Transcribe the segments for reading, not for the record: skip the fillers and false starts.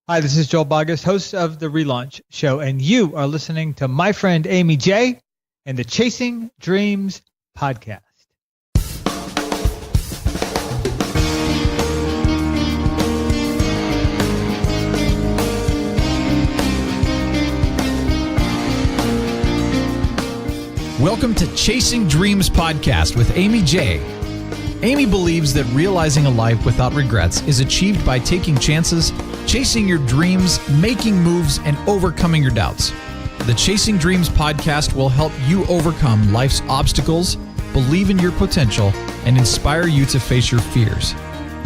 Hi, this is Joel Boggess, host of The Relaunch Show, and you are listening to my friend Aimee J. and the Chasing Dreams podcast. Welcome to Chasing Dreams podcast with Aimee J. Aimee believes that realizing a life without regrets is achieved by taking chances, chasing your dreams, making moves, and overcoming your doubts. The Chasing Dreams podcast will help you overcome life's obstacles, believe in your potential, and inspire you to face your fears.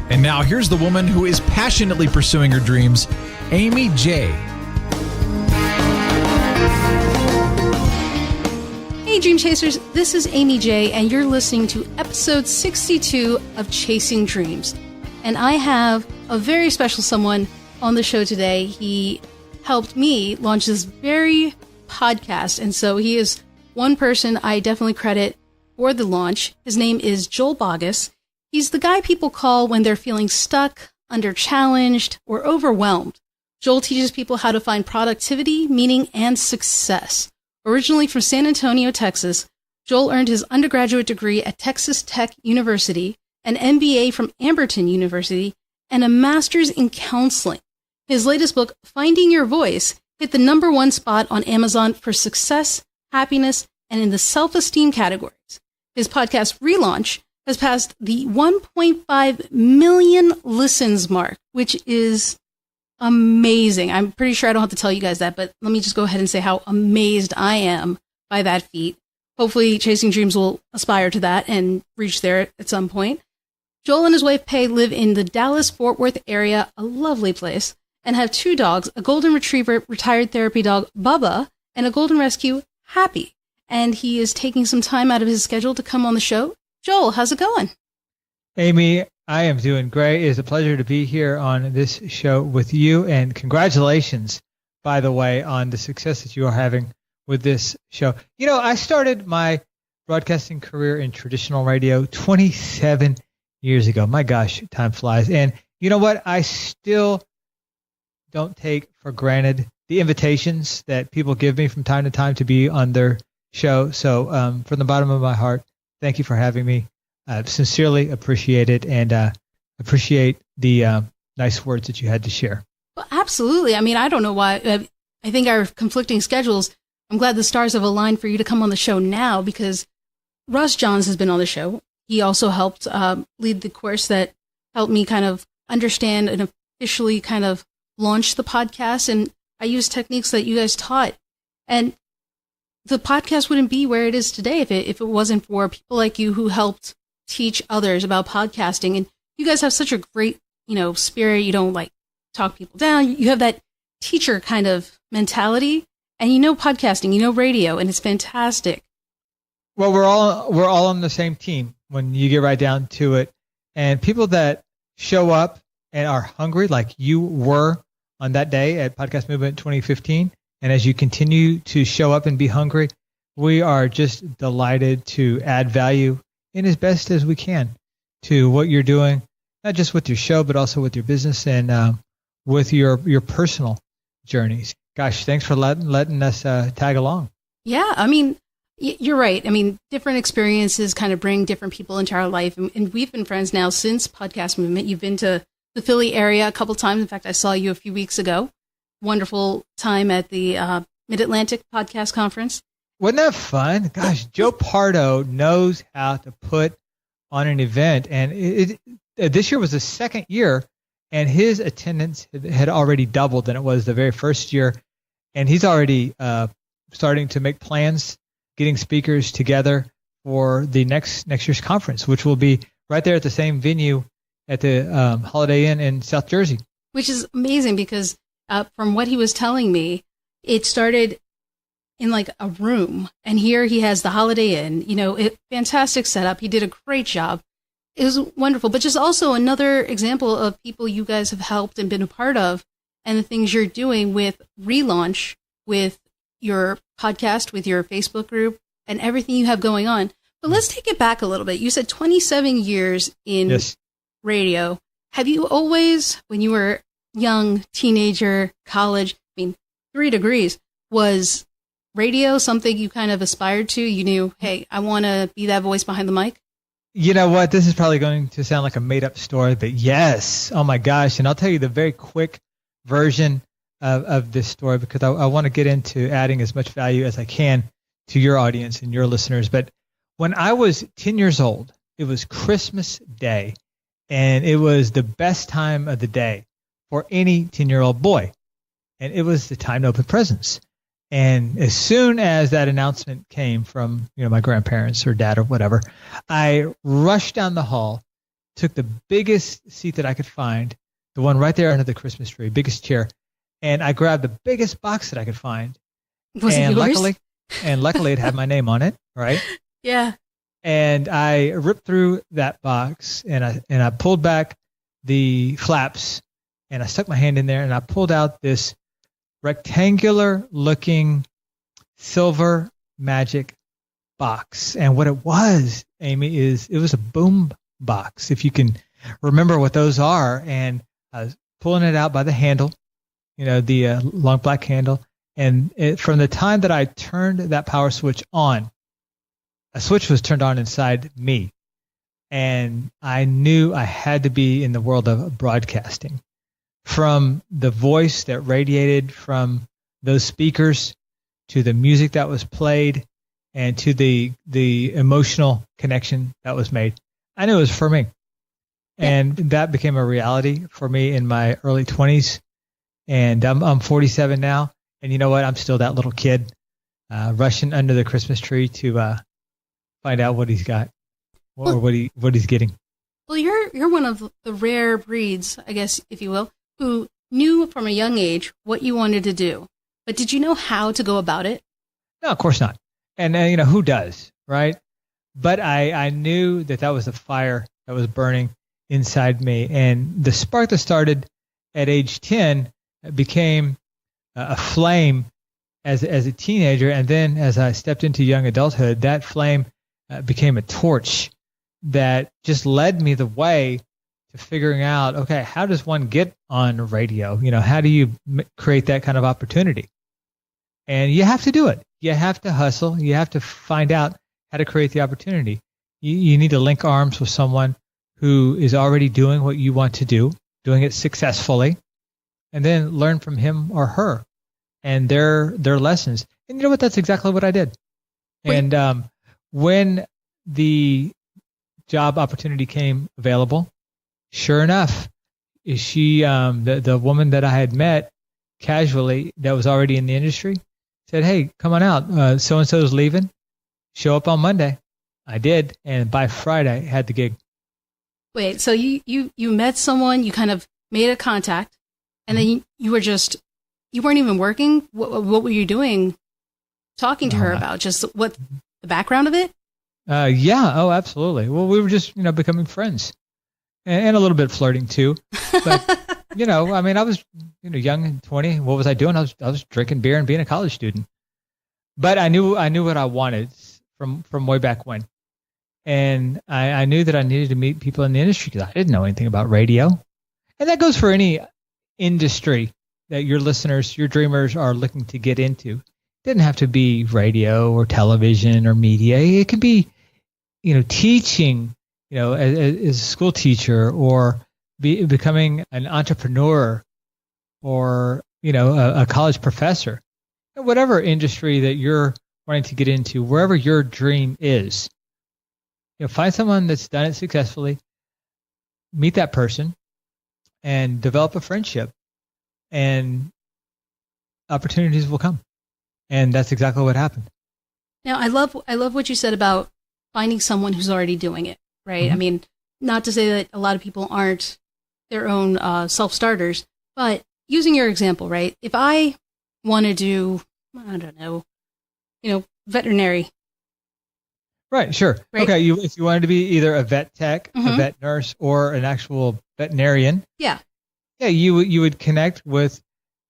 And now here's the woman who is passionately pursuing her dreams, Aimee J. Hey Dream Chasers, this is Aimee J, and you're listening to episode 62 of Chasing Dreams. And I have a very special someone on the show today. He helped me launch this very podcast, and so he is one person I definitely credit for the launch. His name is Joel Boggess. He's the guy people call when they're feeling stuck, under-challenged, or overwhelmed. Joel teaches people how to find productivity, meaning, and success. Originally from San Antonio, Texas, Joel earned his undergraduate degree at Texas Tech University, an MBA from Amberton University, and a master's in counseling. His latest book, Finding Your Voice, hit the #1 spot on Amazon for success, happiness, and in the self-esteem categories. His podcast, Relaunch, has passed the 1.5 million listens mark, which is amazing. I'm pretty sure I don't have to tell you guys that, but let me just go ahead and say how amazed I am by that feat. Hopefully, Chasing Dreams will aspire to that and reach there at some point. Joel and his wife, Pay, live in the Dallas-Fort Worth area, a lovely place, and have 2 dogs, a golden retriever, retired therapy dog, Bubba, and a golden rescue, Happy. And he is taking some time out of his schedule to come on the show. Joel, how's it going? Aimee, I am doing great. It is a pleasure to be here on this show with you, and congratulations, by the way, on the success that you are having with this show. You know, I started my broadcasting career in traditional radio 27 years ago. My gosh, time flies. And you know what? I still don't take for granted the invitations that people give me from time to time to be on their show. So from the bottom of my heart, thank you for having me. I sincerely appreciate it, and appreciate the nice words that you had to share. Well, absolutely. I mean, I don't know why. I think our conflicting schedules, I'm glad the stars have aligned for you to come on the show now, because Russ Johns has been on the show. He also helped lead the course that helped me kind of understand and officially kind of launch the podcast. And I used techniques that you guys taught. And the podcast wouldn't be where it is today if it wasn't for people like you who helped teach others about podcasting. And you guys have such a great, spirit. You don't talk people down. You have that teacher kind of mentality, and podcasting, radio, and it's fantastic. Well, we're all on the same team when you get right down to it. And people that show up and are hungry, like you were on that day at Podcast Movement 2015, and as you continue to show up and be hungry, we are just delighted to add value in as best as we can to what you're doing, not just with your show, but also with your business and with your personal journeys. Gosh, thanks for letting us tag along. Yeah, I mean, you're right. I mean, different experiences kind of bring different people into our life. And we've been friends now since Podcast Movement. You've been to the Philly area a couple times. In fact, I saw you a few weeks ago. Wonderful time at the Mid-Atlantic Podcast Conference. Wasn't that fun? Gosh, Joe Pardo knows how to put on an event. And this year was the second year, and his attendance had already doubled than it was the very first year. And he's already starting to make plans, getting speakers together for the next year's conference, which will be right there at the same venue at the Holiday Inn in South Jersey. Which is amazing because from what he was telling me, it started in a room, and here he has the Holiday Inn, fantastic setup. He did a great job. It was wonderful, but just also another example of people you guys have helped and been a part of, and the things you're doing with Relaunch, with your podcast, with your Facebook group, and everything you have going on. But let's take it back a little bit. You said 27 years in radio. Have you always, when you were young teenager, college, 3 degrees, was radio something you kind of aspired to? You knew, hey, I want to be that voice behind the mic? You know what? This is probably going to sound like a made-up story, but yes. Oh, my gosh. And I'll tell you the very quick version of this story because I want to get into adding as much value as I can to your audience and your listeners. But when I was 10 years old, it was Christmas Day, and it was the best time of the day for any 10-year-old boy. And it was the time to open presents. And as soon as that announcement came from, my grandparents or dad or whatever, I rushed down the hall, took the biggest seat that I could find, the one right there under the Christmas tree, biggest chair, and I grabbed the biggest box that I could find. Was it yours? Luckily it had my name on it, right? Yeah. And I ripped through that box and I pulled back the flaps and I stuck my hand in there and I pulled out this rectangular looking silver magic box. And what it was, Aimee, is it was a boom box, if you can remember what those are. And I was pulling it out by the handle, the long black handle. And from the time that I turned that power switch on, a switch was turned on inside me. And I knew I had to be in the world of broadcasting. From the voice that radiated from those speakers to the music that was played and to the emotional connection that was made, I knew it was for me. And that became a reality for me in my early 20s. And I'm 47 now. And you know what? I'm still that little kid rushing under the Christmas tree to find out what he's got or what he's getting. Well, you're one of the rare breeds, I guess, if you will, who knew from a young age what you wanted to do. But did you know how to go about it? No, of course not. And who does, right? But I knew that was the fire that was burning inside me. And the spark that started at age 10 became a flame as a teenager. And then as I stepped into young adulthood, that flame became a torch that just led me the way to figuring out, okay, how does one get on radio? How do you create that kind of opportunity? And you have to do it. You have to hustle. You have to find out how to create the opportunity. You need to link arms with someone who is already doing what you want to do, doing it successfully, and then learn from him or her and their lessons. And you know what? That's exactly what I did. Wait. And when the job opportunity came available, sure enough, she, the woman that I had met casually that was already in the industry, said, "Hey, come on out. So-and-so is leaving. Show up on Monday." I did, and by Friday, I had the gig. Wait, so you met someone, you kind of made a contact, and then you weren't even working? What were you doing talking to her about? Just what the background of it? Yeah. Oh, absolutely. Well, we were just, becoming friends and a little bit flirting too. But, I was, young and 20. What was I doing? I was drinking beer and being a college student. But I knew what I wanted from way back when. And I knew that I needed to meet people in the industry because I didn't know anything about radio. And that goes for any industry that your listeners, your dreamers are looking to get into. It didn't have to be radio or television or media. It could be, teaching, as a school teacher or becoming an entrepreneur or, a college professor. Whatever industry that you're wanting to get into, wherever your dream is, find someone that's done it successfully, meet that person, and develop a friendship, and opportunities will come. And that's exactly what happened. Now, I love what you said about finding someone who's already doing it, right? Mm-hmm. I mean, not to say that a lot of people aren't their own self-starters, but using your example, right? If I want to do, I don't know, veterinary. Right, sure. Right? Okay, if you wanted to be either a vet tech, a vet nurse, or an actual veterinarian, yeah, you would connect with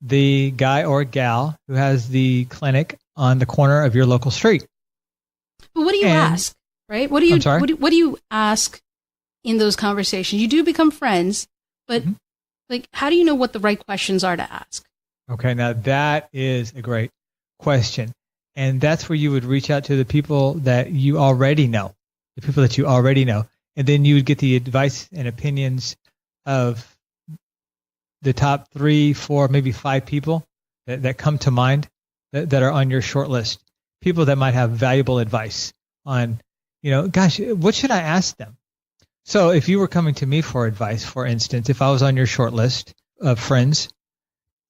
the guy or gal who has the clinic on the corner of your local street. But what do you ask, right? What do you what do you ask in those conversations? You do become friends, but Like, how do you know what the right questions are to ask? Okay, now that is a great question. And that's where you would reach out to the people that you already know, And then you would get the advice and opinions of the top 3, 4, maybe 5 people that come to mind that are on your short list. People that might have valuable advice on, gosh, what should I ask them? So if you were coming to me for advice, for instance, if I was on your short list of friends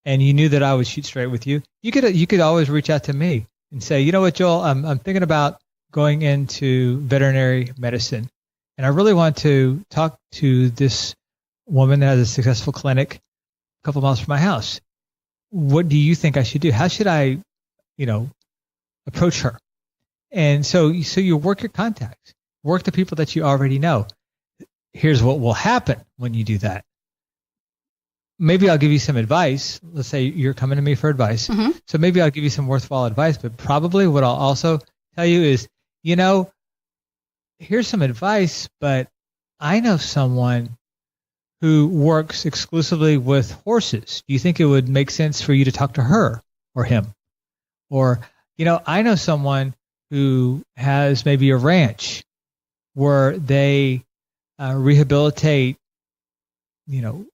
and you knew that I would shoot straight with you, you could always reach out to me and say, you know what, Joel, I'm thinking about going into veterinary medicine, and I really want to talk to this woman that has a successful clinic a couple miles from my house. What do you think I should do? How should I, approach her? And so you work your contacts, work the people that you already know. Here's what will happen when you do that. Maybe I'll give you some advice. Let's say you're coming to me for advice. Mm-hmm. So maybe I'll give you some worthwhile advice, but probably what I'll also tell you is, here's some advice, but I know someone who works exclusively with horses. Do you think it would make sense for you to talk to her or him? Or, I know someone who has maybe a ranch where they rehabilitate,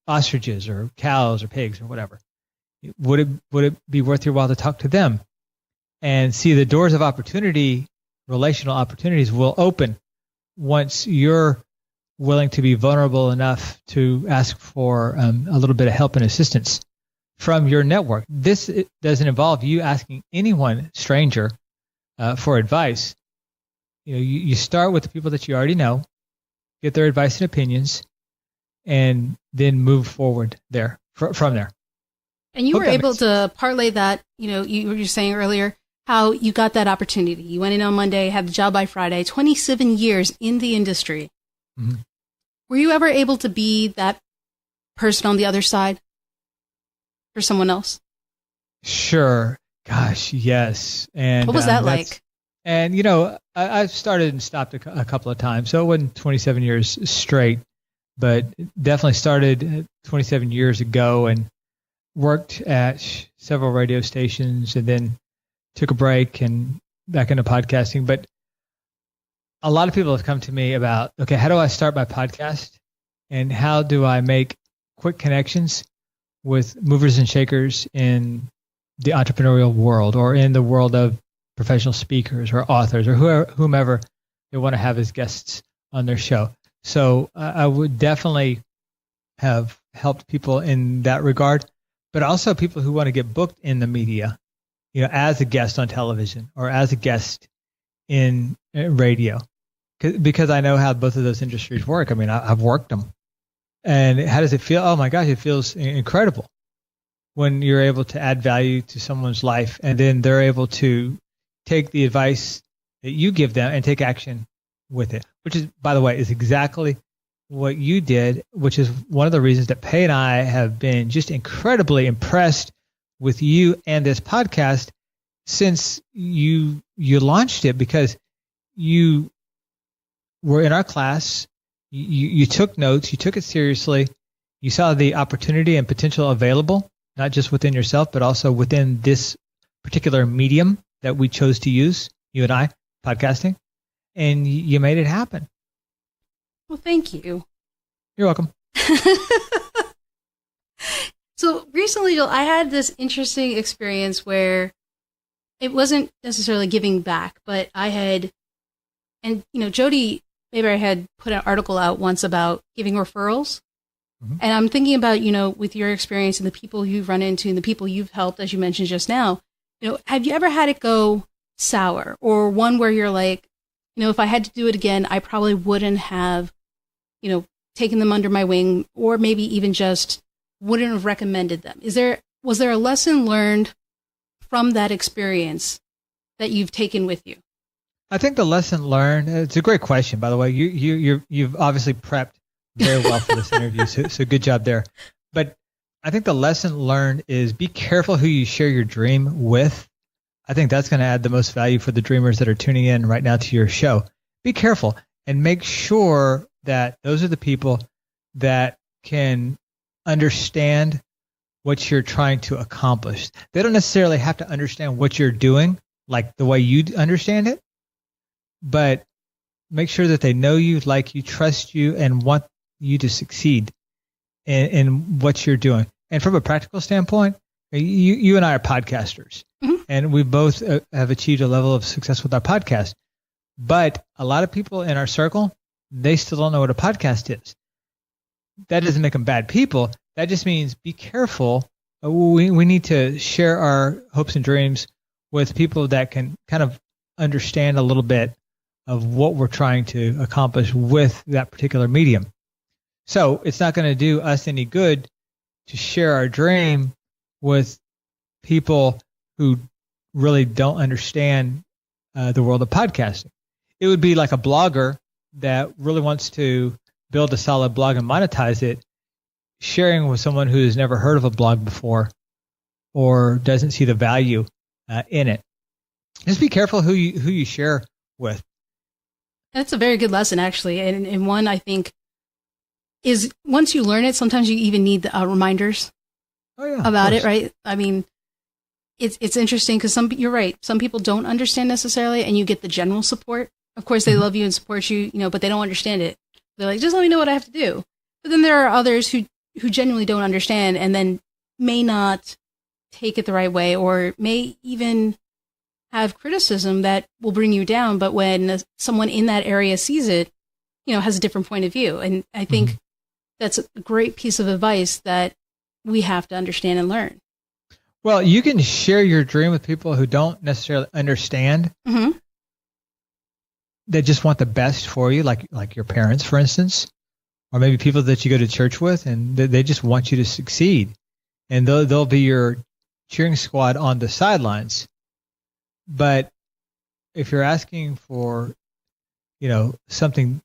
ostriches or cows or pigs or whatever. Would it be worth your while to talk to them? And see, the doors of opportunity, relational opportunities, will open once you're willing to be vulnerable enough to ask for a little bit of help and assistance from your network. This doesn't involve you asking anyone, stranger, for advice. You start with the people that you already know, get their advice and opinions, and then move forward from there. And you were able to parlay that, you were just saying earlier how you got that opportunity. You went in on Monday, had the job by Friday, 27 years in the industry. Mm-hmm. Were you ever able to be that person on the other side for someone else? Sure. Gosh, yes. And what was that like? And, I've started and stopped a couple of times. So it wasn't 27 years straight, but definitely started 27 years ago and worked at several radio stations and then took a break and back into podcasting. But a lot of people have come to me about, okay, how do I start my podcast? And how do I make quick connections with movers and shakers in the entrepreneurial world or in the world of professional speakers or authors or whomever they want to have as guests on their show? So I would definitely have helped people in that regard, but also people who want to get booked in the media, as a guest on television or as a guest in radio, because I know how both of those industries work. I mean, I've worked them. And how does it feel? Oh my gosh, it feels incredible when you're able to add value to someone's life and then they're able to take the advice that you give them and take action with it, which is, by the way, is exactly what you did, which is one of the reasons that Pei and I have been just incredibly impressed with you and this podcast since you launched it, because you were in our class, you took notes, you took it seriously, you saw the opportunity and potential available, not just within yourself, but also within this particular medium that we chose to use, you and I, podcasting, and you made it happen. Well, thank you. You're welcome. So recently, Joel, I had this interesting experience where it wasn't necessarily giving back, but I had, and Jody Mayberry had put an article out once about giving referrals. Mm-hmm. And I'm thinking about, with your experience and the people you've run into and the people you've helped, as you mentioned just now, have you ever had it go sour, or one where you're like, if I had to do it again, I probably wouldn't have, taken them under my wing, or maybe even just wouldn't have recommended them? Was there a lesson learned from that experience that you've taken with you? I think the lesson learned, it's a great question, by the way. You've obviously prepped very well for this interview, so good job there. But I think the lesson learned is be careful who you share your dream with. I think that's going to add the most value for the dreamers that are tuning in right now to your show. Be careful and make sure that those are the people that can understand what you're trying to accomplish. They don't necessarily have to understand what you're doing, like the way you understand it, but make sure that they know you, like you, trust you, and want you to succeed in what you're doing. And from a practical standpoint, you and I are podcasters, and we both have achieved a level of success with our podcast. But a lot of people in our circle, they still don't know what a podcast is. That doesn't make them bad people. That just means be careful. We need to share our hopes and dreams with people that can kind of understand a little bit of what we're trying to accomplish with that particular medium. So it's not going to do us any good to share our dream with people who really don't understand the world of podcasting. It would be like a blogger that really wants to build a solid blog and monetize it, sharing with someone who has never heard of a blog before or doesn't see the value in it. Just be careful who you share with. That's a very good lesson, actually. And one I think is once you learn it, sometimes you even need reminders about it, right? I mean, it's interesting because you're right. Some people don't understand necessarily, and you get the general support. Of course, they love you and support you, but they don't understand it. They're like, just let me know what I have to do. But then there are others who genuinely don't understand and then may not take it the right way or may even have criticism that will bring you down. But when someone in that area sees it, has a different point of view. And I think that's a great piece of advice that we have to understand and learn. Well, you can share your dream with people who don't necessarily understand. They just want the best for you, like your parents, for instance, or maybe people that you go to church with, and they just want you to succeed. And they'll be your cheering squad on the sidelines. But if you're asking for, something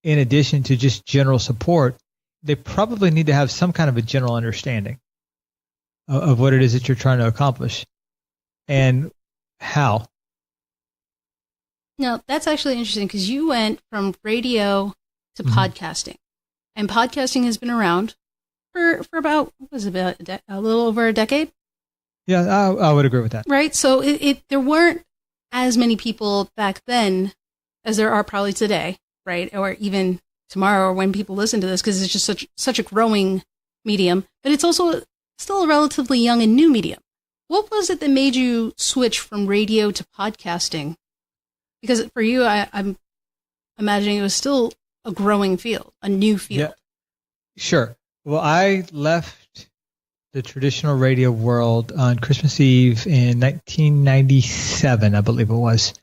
in addition to just general support, they probably need to have some kind of a general understanding of what it is that you're trying to accomplish and how. Now, that's actually interesting because you went from radio to podcasting. And podcasting has been around for about, a little over a decade? Yeah, I would agree with that. Right? So there weren't as many people back then as there are probably today, right? Or even tomorrow or when people listen to this, because it's just such a growing medium. But it's also still a relatively young and new medium. What was it that made you switch from radio to podcasting? Because for you, I'm imagining it was still a growing field, a new field. Yeah, sure. Well, I left the traditional radio world on Christmas Eve in 1997, I believe it was.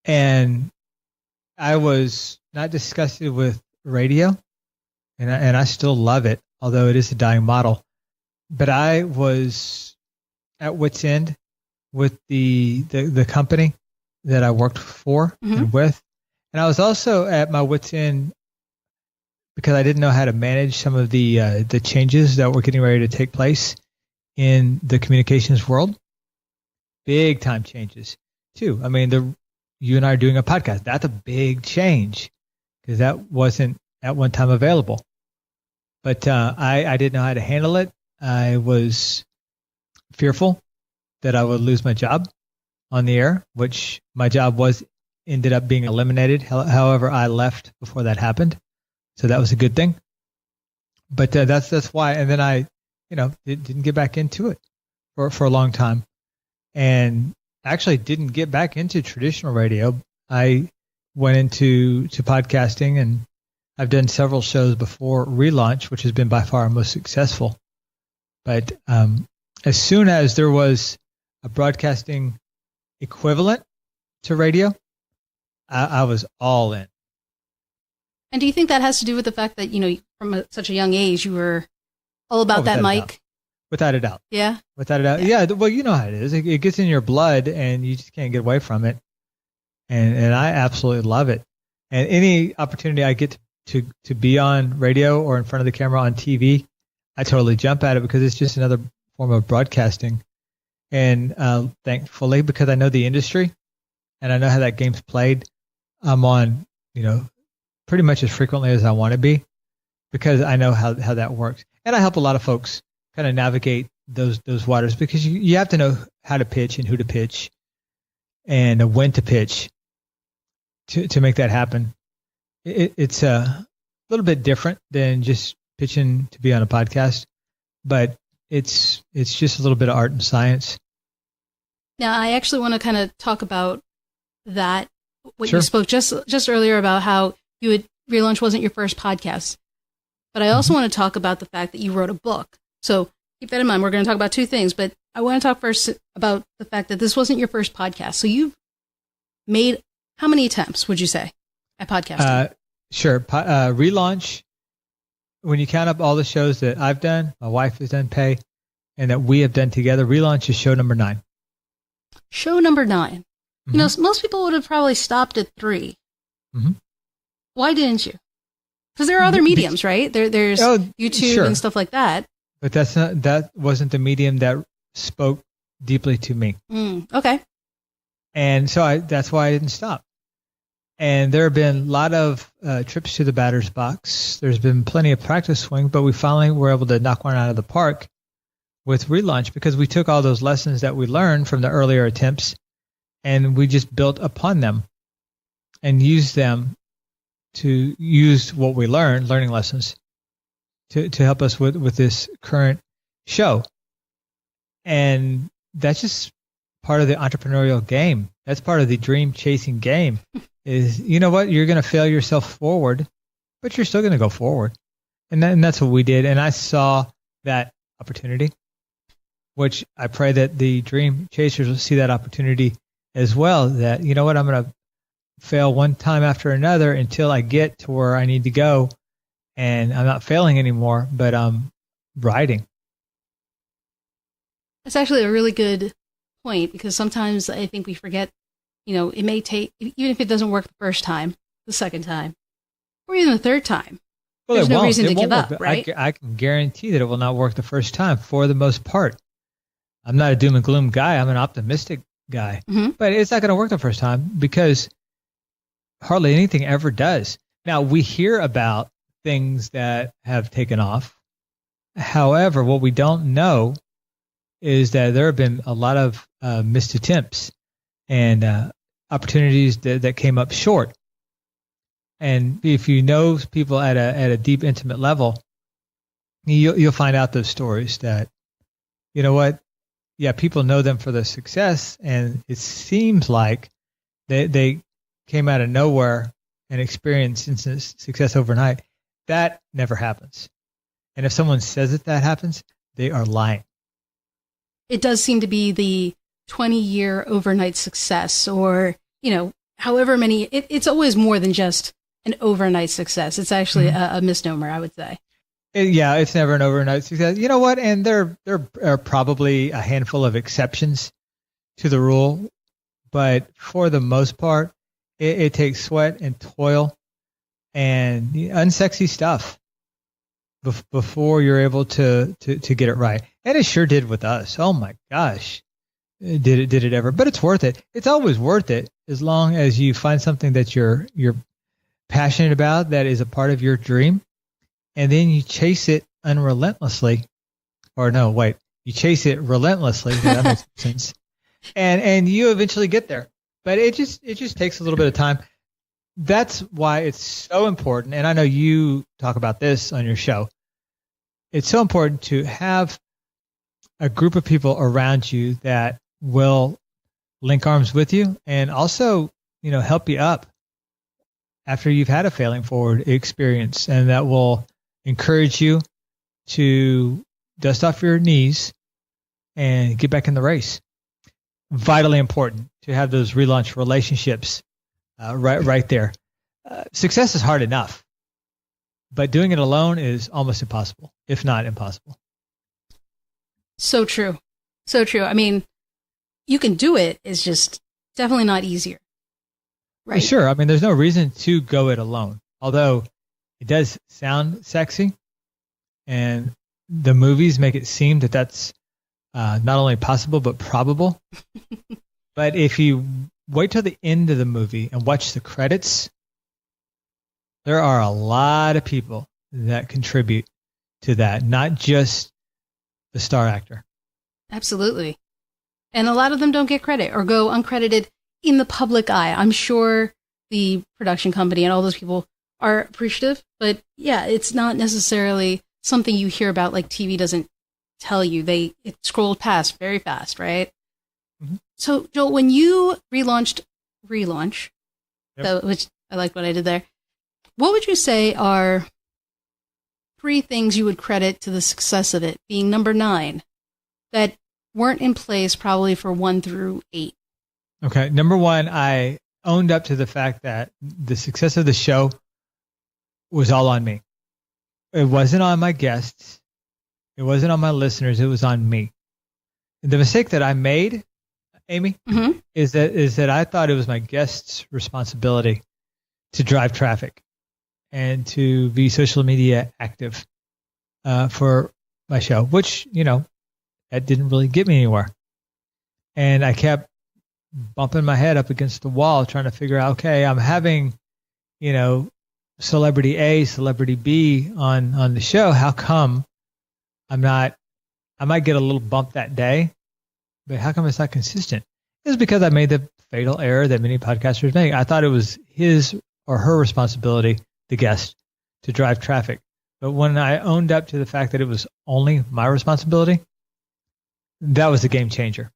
And I was not disgusted with radio, and I still love it, although it is a dying model. But I was at wit's end with the company that I worked for and with. And I was also at my wit's end because I didn't know how to manage some of the changes that were getting ready to take place in the communications world. Big time changes too. I mean, you and I are doing a podcast. That's a big change because that wasn't at one time available. But I didn't know how to handle it. I was fearful that I would lose my job on the air, which my job ended up being eliminated. However, I left before that happened. So that was a good thing. But that's why. And then I, didn't get back into it for a long time. And actually didn't get back into traditional radio. I went into podcasting, and I've done several shows before relaunch, which has been by far our most successful. But as soon as there was a broadcasting equivalent to radio, I was all in. And do you think that has to do with the fact that, from such a young age, you were all about that mic? Without a doubt. Yeah? Without a doubt. Yeah. Well, you know how it is. It gets in your blood, and you just can't get away from it. And I absolutely love it. And any opportunity I get to be on radio or in front of the camera on TV, I totally jump at it because it's just another form of broadcasting. And thankfully, because I know the industry and I know how that game's played, I'm on, pretty much as frequently as I want to be because I know how that works. And I help a lot of folks kind of navigate those waters, because you have to know how to pitch and who to pitch and when to pitch to make that happen. It's a little bit different than just pitching to be on a podcast, but it's just a little bit of art and science. Now, I actually want to kind of talk about that, what Sure. you spoke just earlier about how Relaunch wasn't your first podcast. But I also want to talk about the fact that you wrote a book. So keep that in mind. We're going to talk about two things, but I want to talk first about the fact that this wasn't your first podcast. So you've made how many attempts, would you say, at podcasting? Sure. Relaunch, when you count up all the shows that I've done, my wife has done, Pay, and that we have done together, Relaunch is show number 9. Show number 9. You know, most people would have probably stopped at 3. Mhm. Why didn't you? Because there are other mediums, right? There's YouTube sure. and stuff like that. But that wasn't the medium that spoke deeply to me. Okay. And so that's why I didn't stop. And there have been a lot of trips to the batter's box. There's been plenty of practice swing, but we finally were able to knock one out of the park with Relaunch, because we took all those lessons that we learned from the earlier attempts and we just built upon them and used what we learned, learning lessons, to help us with this current show. And that's just part of the entrepreneurial game. That's part of the dream chasing game. Is, you know what, you're going to fail yourself forward, but you're still going to go forward. And that's what we did. And I saw that opportunity, which I pray that the dream chasers will see that opportunity as well, that, you know what, I'm going to fail one time after another until I get to where I need to go. And I'm not failing anymore, but I'm riding. That's actually a really good point, because sometimes I think we forget, you know, it may take, even if it doesn't work the first time, the second time, or even the third time, there's no reason to give up, right? I can guarantee that it will not work the first time for the most part. I'm not a doom and gloom guy. I'm an optimistic guy. But it's not going to work the first time, because hardly anything ever does. Now, we hear about things that have taken off. However, what we don't know is that there have been a lot of missed attempts and opportunities that came up short. And if you know people at a deep, intimate level, you'll find out those stories that, you know what, yeah, people know them for their success, and it seems like they came out of nowhere and experienced instant success overnight. That never happens. And if someone says that happens, they are lying. It does seem to be the 20-year overnight success, or, you know, however many, it's always more than just an overnight success. It's actually a misnomer, I would say. It's never an overnight success. You know what? And there are probably a handful of exceptions to the rule, but for the most part, it takes sweat and toil and unsexy stuff before you're able to get it right. And it sure did with us. Oh my gosh. Did it ever? But it's worth it. It's always worth it, as long as you find something that you're passionate about, that is a part of your dream, and then you chase it unrelentlessly. Or no, wait, you chase it relentlessly. That makes sense. And you eventually get there. But it just takes a little bit of time. That's why it's so important. And I know you talk about this on your show. It's so important to have a group of people around you that will link arms with you and also, help you up after you've had a failing forward experience, and that will encourage you to dust off your knees and get back in the race. Vitally important to have those relaunch relationships right there. Success is hard enough, but doing it alone is almost impossible, if not impossible. So true. So true. I mean, you can do it. It's just definitely not easier. Right. Sure. I mean, there's no reason to go it alone, although it does sound sexy, and the movies make it seem that that's not only possible, but probable. But if you wait till the end of the movie and watch the credits, there are a lot of people that contribute to that, not just the star actor. Absolutely. And a lot of them don't get credit or go uncredited in the public eye. I'm sure the production company and all those people are appreciative, but yeah, it's not necessarily something you hear about like TV doesn't tell you. It scrolled past very fast, right? Mm-hmm. So, Joel, when you relaunch, Yep. so, which I like what I did there, what would you say are 3 things you would credit to the success of it being number 9 that weren't in place probably for 1 through 8? Okay. Number 1, I owned up to the fact that the success of the show was all on me. It wasn't on my guests. It wasn't on my listeners. It was on me. And the mistake that I made, Aimee, Mm-hmm. is that I thought it was my guests' responsibility to drive traffic and to be social media active for my show, which, that didn't really get me anywhere. And I kept bumping my head up against the wall trying to figure out, okay, I'm having, celebrity A, celebrity B on the show. How come I might get a little bump that day, but how come it's not consistent? It's because I made the fatal error that many podcasters make. I thought it was his or her responsibility, the guest, to drive traffic. But when I owned up to the fact that it was only my responsibility, that was the game changer.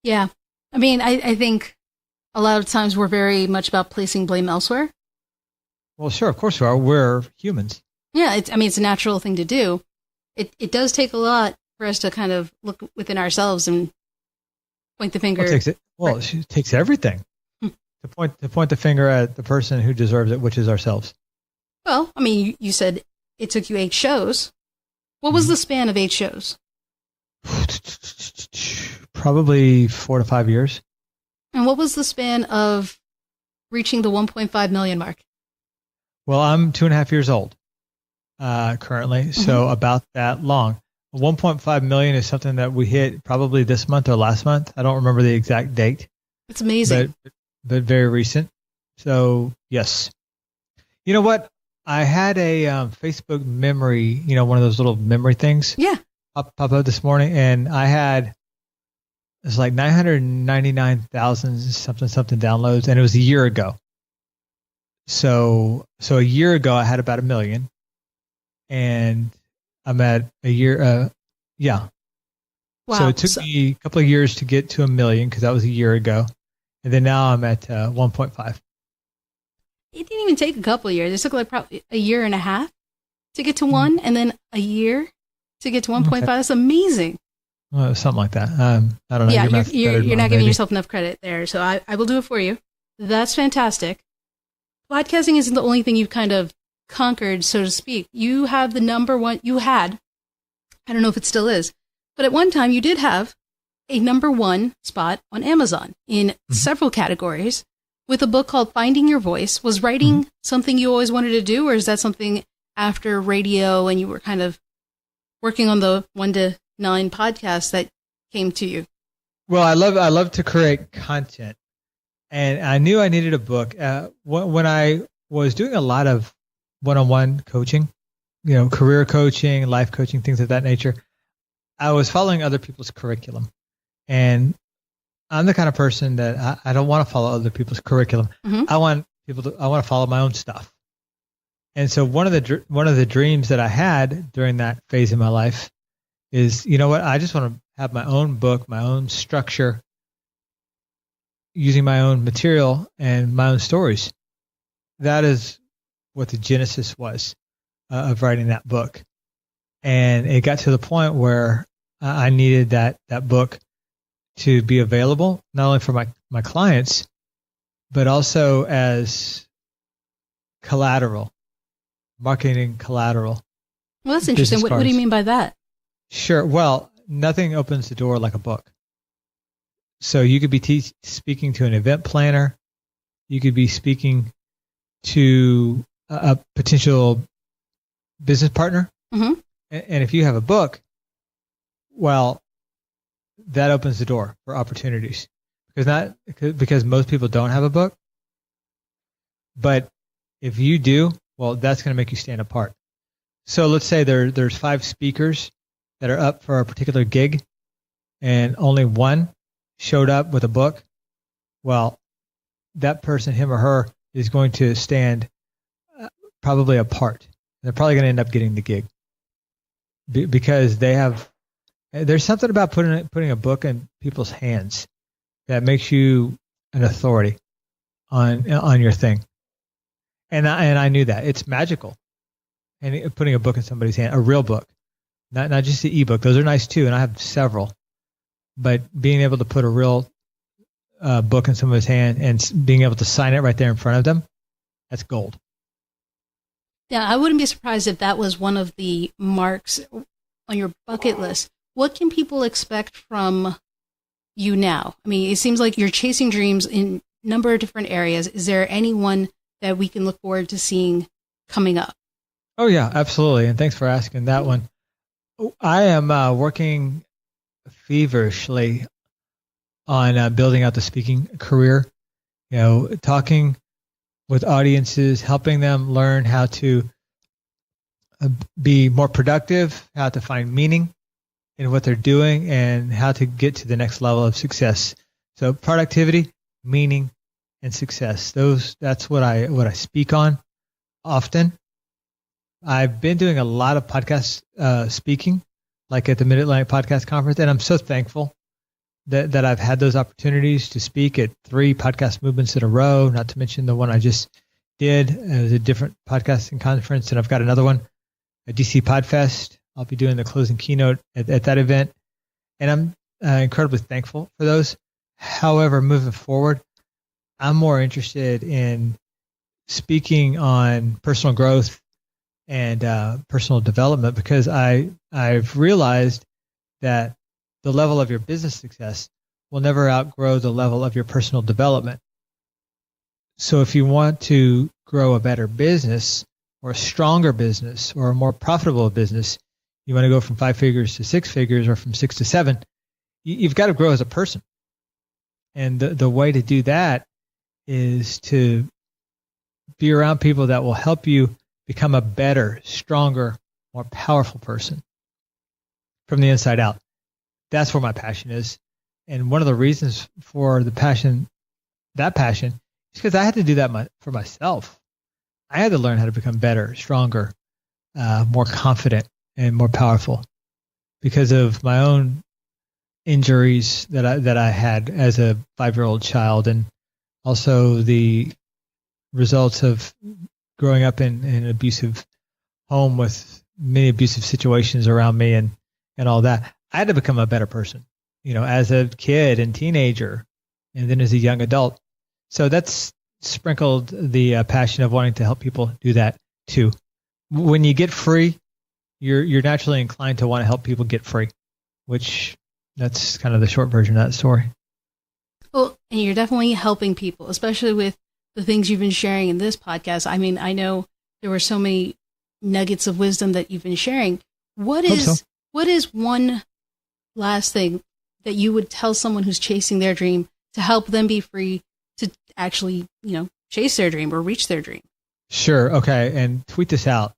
Yeah. I mean, I think a lot of times we're very much about placing blame elsewhere. Well, sure, of course we are. We're humans. Yeah, it's a natural thing to do. It does take a lot for us to kind of look within ourselves and point the finger. It takes everything to point the finger at the person who deserves it, which is ourselves. Well, I mean, you said it took you 8 shows. What was the span of 8 shows? Probably 4 to 5 years. And what was the span of reaching the 1.5 million mark? Well, I'm 2.5 years old currently, so about that long. 1.5 million is something that we hit probably this month or last month. I don't remember the exact date. It's amazing. But very recent. So, yes. You know what? I had a Facebook memory, one of those little memory things. Yeah. Pop up this morning, and I had, it's like 999,000 something downloads, and it was a year ago. So a year ago, I had about 1 million, and I'm at a year. Yeah. Wow. So it took me a couple of years to get to 1 million because that was a year ago, and then now I'm at 1.5. It didn't even take a couple of years. It took like probably a year and a half to get to 1, and then a year to get to 1.5. Okay. That's amazing. Something like that. I don't know. Yeah, you're not giving yourself enough credit there, so I will do it for you. That's fantastic. Podcasting isn't the only thing you've kind of conquered, so to speak. You have the number 1. You had, I don't know if it still is, but at one time you did have a number 1 spot on Amazon in several categories with a book called Finding Your Voice. Was writing something you always wanted to do, or is that something after radio and you were kind of working on the 1 to 9 podcast that came to you? Well, I love to create content, and I knew I needed a book. When I was doing a lot of one-on-one coaching, career coaching, life coaching, things of that nature, I was following other people's curriculum, and I'm the kind of person that I don't want to follow other people's curriculum. I want to follow my own stuff. And so one of the dreams that I had during that phase in my life is, I just want to have my own book, my own structure, using my own material and my own stories. That is what the genesis was of writing that book. And it got to the point where I needed that book to be available, not only for my clients, but also as collateral, marketing collateral. Well, that's interesting. What do you mean by that? Sure. Well, nothing opens the door like a book. So you could be speaking to an event planner. You could be speaking to a potential business partner. And if you have a book, well, that opens the door for opportunities because most people don't have a book. But if you do, well, that's going to make you stand apart. So let's say there's 5 speakers that are up for a particular gig, and only one showed up with a book. Well, that person, him or her, is going to stand probably apart. They're probably going to end up getting the gig because there's something about putting a book in people's hands that makes you an authority on your thing. And I knew that. It's magical. And putting a book in somebody's hand, a real book, not just the ebook. Those are nice too, and I have several. But being able to put a real book in somebody's hand and being able to sign it right there in front of them, that's gold. Yeah, I wouldn't be surprised if that was one of the marks on your bucket list. What can people expect from you now? I mean, it seems like you're chasing dreams in a number of different areas. Is there anyone that we can look forward to seeing coming up? Oh, yeah, absolutely. And thanks for asking that one. I am working feverishly on building out the speaking career, talking with audiences, helping them learn how to be more productive, how to find meaning in what they're doing, and how to get to the next level of success. So productivity, meaning, and success. That's what I speak on often. I've been doing a lot of podcast speaking, like at the Mid-Atlantic Podcast Conference, and I'm so thankful that I've had those opportunities to speak at 3 podcast movements in a row, not to mention the one I just did. It was a different podcasting conference, and I've got another one at DC Podfest. I'll be doing the closing keynote at that event, and I'm incredibly thankful for those. However, moving forward, I'm more interested in speaking on personal growth and personal development, because I've realized that the level of your business success will never outgrow the level of your personal development. So if you want to grow a better business or a stronger business or a more profitable business, you want to go from 5 figures to 6 figures or from 6 to 7, you've got to grow as a person. And the way to do that is to be around people that will help you become a better, stronger, more powerful person from the inside out. That's where my passion is. And one of the reasons for that passion, is because I had to do that for myself. I had to learn how to become better, stronger, more confident, and more powerful because of my own injuries that I had as a 5-year-old child, and also the results of growing up in an abusive home with many abusive situations around me and all that. I had to become a better person, as a kid and teenager, and then as a young adult. So that's sprinkled the passion of wanting to help people do that too. When you get free, you're naturally inclined to want to help people get free, which that's kind of the short version of that story. Well, and you're definitely helping people, especially with the things you've been sharing in this podcast. I mean, I know there were so many nuggets of wisdom that you've been sharing. What is one last thing that you would tell someone who's chasing their dream to help them be free to actually, chase their dream or reach their dream? Sure. Okay. And tweet this out,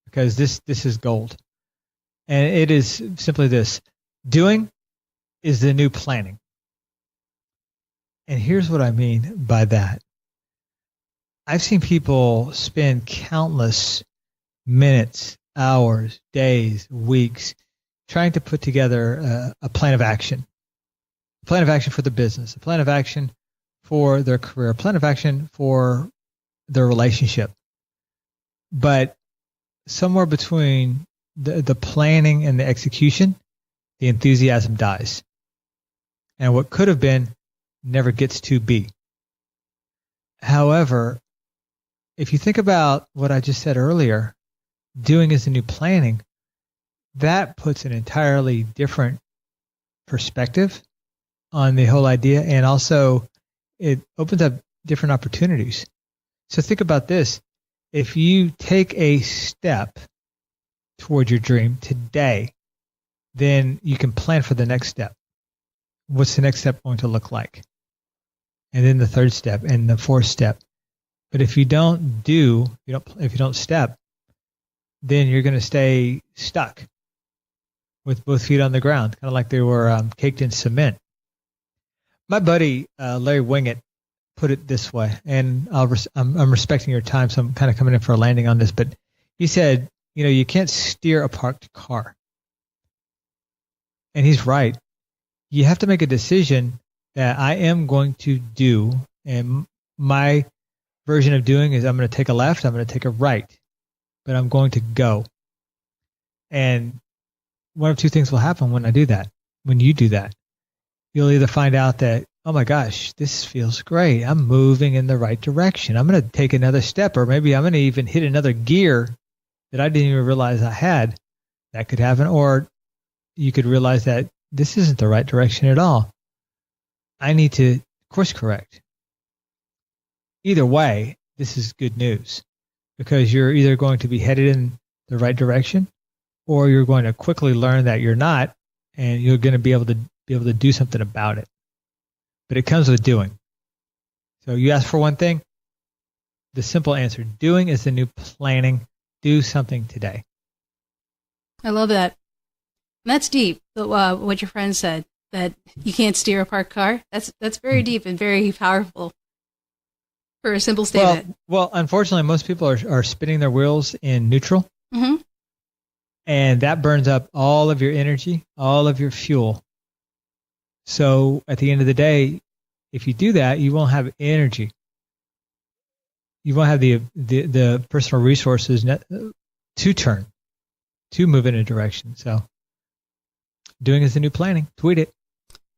because this is gold. And it is simply this: doing is the new planning. And here's what I mean by that. I've seen people spend countless minutes, hours, days, weeks trying to put together a plan of action. A plan of action for the business, a plan of action for their career, a plan of action for their relationship. But somewhere between the planning and the execution, the enthusiasm dies. And what could have been never gets to be. However, if you think about what I just said earlier, doing is the new planning, that puts an entirely different perspective on the whole idea, and also it opens up different opportunities. So think about this. If you take a step toward your dream today, then you can plan for the next step. What's the next step going to look like? And then the third step and the fourth step. But if you don't step, then you're going to stay stuck with both feet on the ground, kind of like they were caked in cement. My buddy, Larry Wingett, put it this way, and I'm respecting your time, so I'm kind of coming in for a landing on this, but he said, you can't steer a parked car. And he's right. You have to make a decision that I am going to do, and my version of doing is I'm going to take a left, I'm going to take a right, but I'm going to go. And one of two things will happen when I do that. When you do that, you'll either find out that, oh my gosh, this feels great. I'm moving in the right direction. I'm going to take another step, or maybe I'm going to even hit another gear that I didn't even realize I had. That could happen. Or you could realize that this isn't the right direction at all. I need to course correct. Either way, this is good news, because you're either going to be headed in the right direction, or you're going to quickly learn that you're not, and you're going to be able to do something about it. But it comes with doing. So you ask for one thing, the simple answer, doing is the new planning. Do something today. I love that. And that's deep, what your friend said, that you can't steer a parked car. That's very deep and very powerful for a simple statement. Well, unfortunately, most people are spinning their wheels in neutral. Mm-hmm. And that burns up all of your energy, all of your fuel. So at the end of the day, if you do that, you won't have energy. You won't have the personal resources to move in a direction. So doing is the new planning. Tweet it.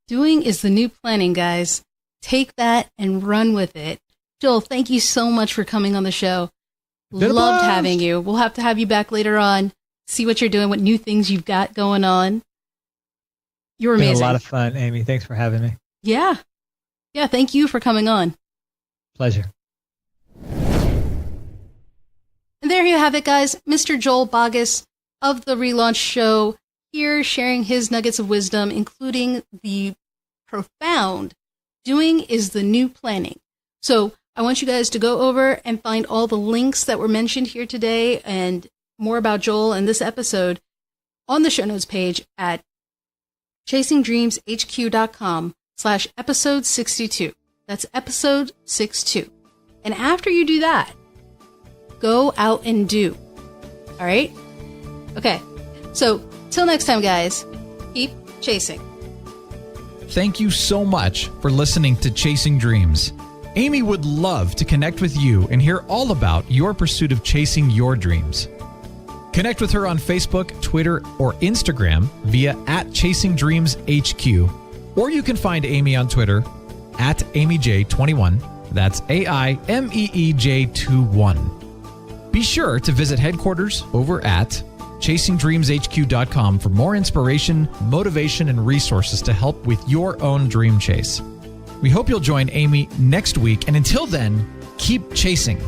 Doing is the new planning, guys. Take that and run with it. Joel, thank you so much for coming on the show. Loved having you. We'll have to have you back later on. See what you're doing, what new things you've got going on. You're amazing. It's been a lot of fun, Aimee. Thanks for having me. Yeah. Yeah, thank you for coming on. Pleasure. And there you have it, guys. Mr. Joel Boggess of The Relaunch Show here sharing his nuggets of wisdom, including the profound doing is the new planning. So I want you guys to go over and find all the links that were mentioned here today and more about Joel and this episode on the show notes page at chasingdreamshq.com/episode 62. That's episode 62. And after you do that, go out and do. All right? Okay. So till next time, guys, keep chasing. Thank you so much for listening to Chasing Dreams. Aimee would love to connect with you and hear all about your pursuit of chasing your dreams. Connect with her on Facebook, Twitter, or Instagram via @ChasingDreamsHQ. Or you can find Aimee on Twitter @AimeeJ21. That's AIMEEJ21. Be sure to visit headquarters over at ChasingDreamsHQ.com for more inspiration, motivation, and resources to help with your own dream chase. We hope you'll join Aimee next week, and until then, keep chasing.